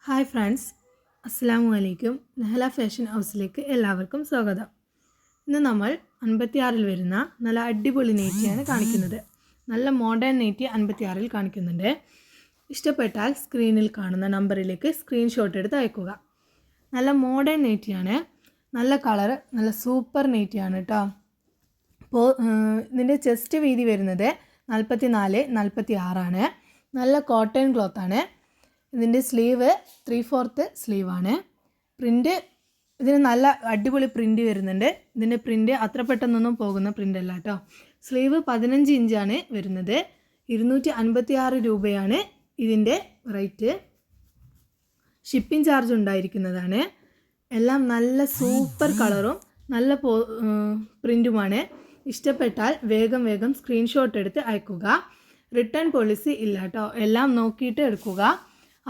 Hi friends, അസ്സലാമു അലൈക്കും. Nehala fashion ഹൗസിലേക്ക് എല്ലാവർക്കും സ്വാഗതം. ഇന്ന് നമ്മൾ 56-ൽ വരുന്ന നല്ല അടിപൊളി നെയ്റ്റിയാണ് കാണിക്കുന്നത്. നല്ല മോഡേൺ നെയ്റ്റി 56-ൽ കാണിക്കുന്നുണ്ട്. ഇഷ്ടപ്പെട്ടാൽ സ്ക്രീനിൽ കാണുന്ന നമ്പറിലേക്ക് സ്ക്രീൻഷോട്ട് എടുത്ത് അയക്കുക. നല്ല മോഡേൺ നെയ്റ്റിയാണ്, നല്ല കളർ, നല്ല സൂപ്പർ നെയ്റ്റിയാണ് കേട്ടോ. അപ്പോൾ ഇതിൻ്റെ ചെസ്റ്റ് വീതി വരുന്നത് 44-46 നല്ല കോട്ടൺ ക്ലോത്താണ്. ഇതിൻ്റെ സ്ലീവ് 3/4 സ്ലീവാണ്. പ്രിൻ്റ് ഇതിന് നല്ല അടിപൊളി പ്രിൻ്റ് വരുന്നുണ്ട്. ഇതിൻ്റെ പ്രിൻ്റ് അത്ര പെട്ടെന്നൊന്നും പോകുന്ന പ്രിൻ്റ് അല്ല കേട്ടോ. സ്ലീവ് 15 ഇഞ്ചാണ് വരുന്നത്. 256 രൂപയാണ് ഇതിൻ്റെ റേറ്റ്. ഷിപ്പിംഗ് ചാർജ് ഉണ്ടായിരിക്കുന്നതാണ്. എല്ലാം നല്ല സൂപ്പർ കളറും നല്ല പ്രിൻറ്റുമാണ്. ഇഷ്ടപ്പെട്ടാൽ വേഗം സ്ക്രീൻഷോട്ട് എടുത്ത് അയക്കുക. റിട്ടേൺ പോളിസി ഇല്ല കേട്ടോ. എല്ലാം നോക്കിയിട്ട് എടുക്കുക.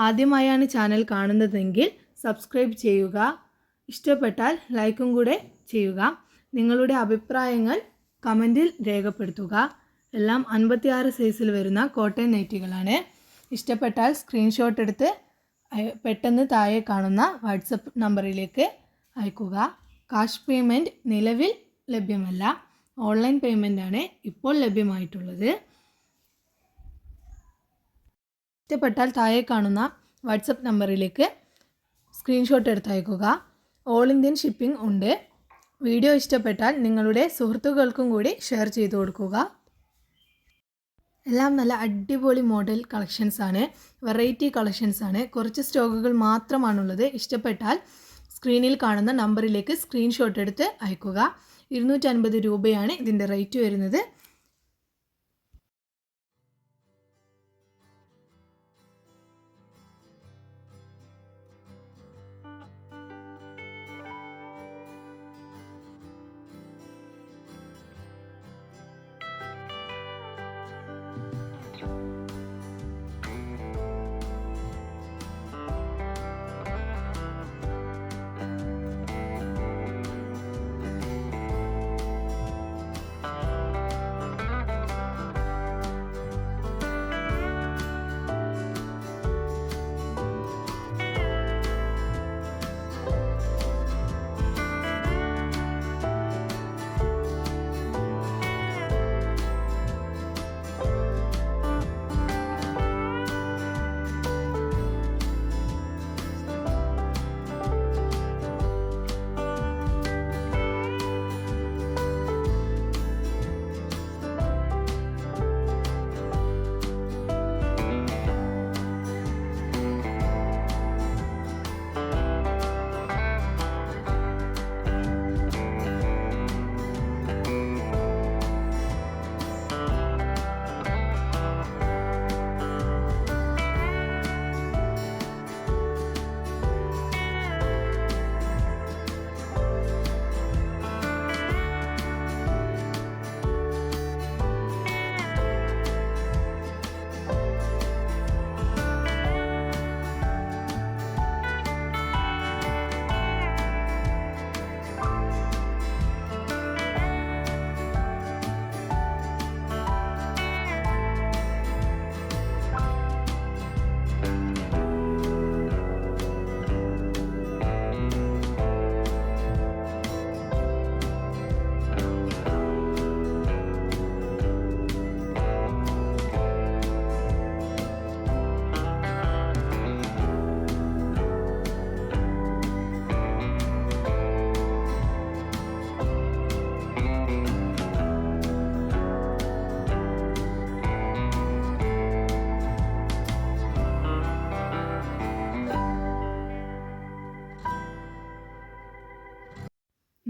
ആദ്യമായാണ് ചാനൽ കാണുന്നതെങ്കിൽ സബ്സ്ക്രൈബ് ചെയ്യുക. ഇഷ്ടപ്പെട്ടാൽ ലൈക്കും കൂടെ ചെയ്യുക. നിങ്ങളുടെ അഭിപ്രായങ്ങൾ കമൻറ്റിൽ രേഖപ്പെടുത്തുക. എല്ലാം 56 സൈസിൽ വരുന്ന കോട്ടൺ നൈറ്റികളാണ്. ഇഷ്ടപ്പെട്ടാൽ സ്ക്രീൻഷോട്ട് എടുത്ത് പെട്ടെന്ന് താഴെ കാണുന്ന വാട്സപ്പ് നമ്പറിലേക്ക് അയക്കുക. കാഷ് പേയ്മെൻറ്റ് നിലവിൽ ലഭ്യമല്ല. ഓൺലൈൻ പേയ്മെൻറ്റാണ് ഇപ്പോൾ ലഭ്യമായിട്ടുള്ളത്. ഇഷ്ടപ്പെട്ടാൽ താഴെ കാണുന്ന വാട്സപ്പ് നമ്പറിലേക്ക് സ്ക്രീൻഷോട്ട് എടുത്ത് അയക്കുക. ഓൾ ഇന്ത്യൻ ഷിപ്പിംഗ് ഉണ്ട്. വീഡിയോ ഇഷ്ടപ്പെട്ടാൽ നിങ്ങളുടെ സുഹൃത്തുക്കൾക്കും കൂടി ഷെയർ ചെയ്ത് കൊടുക്കുക. എല്ലാം നല്ല അടിപൊളി മോഡൽ കളക്ഷൻസാണ്, വെറൈറ്റി കളക്ഷൻസാണ്. കുറച്ച് സ്റ്റോക്കുകൾ മാത്രമാണുള്ളത്. ഇഷ്ടപ്പെട്ടാൽ സ്ക്രീനിൽ കാണുന്ന നമ്പറിലേക്ക് സ്ക്രീൻഷോട്ട് എടുത്ത് അയക്കുക. 250 രൂപയാണ് ഇതിൻ്റെ റേറ്റ് വരുന്നത്.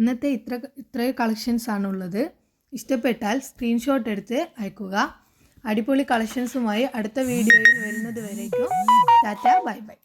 ഇന്നത്തെ ഇത്രയും കളക്ഷൻസാണുള്ളത്. ഇഷ്ടപ്പെട്ടാൽ സ്ക്രീൻഷോട്ട് എടുത്ത് അയക്കുക. അടിപൊളി കളക്ഷൻസുമായി അടുത്ത വീഡിയോയിൽ വരുന്നത് വരേക്കും ടാറ്റ, ബൈ ബൈ.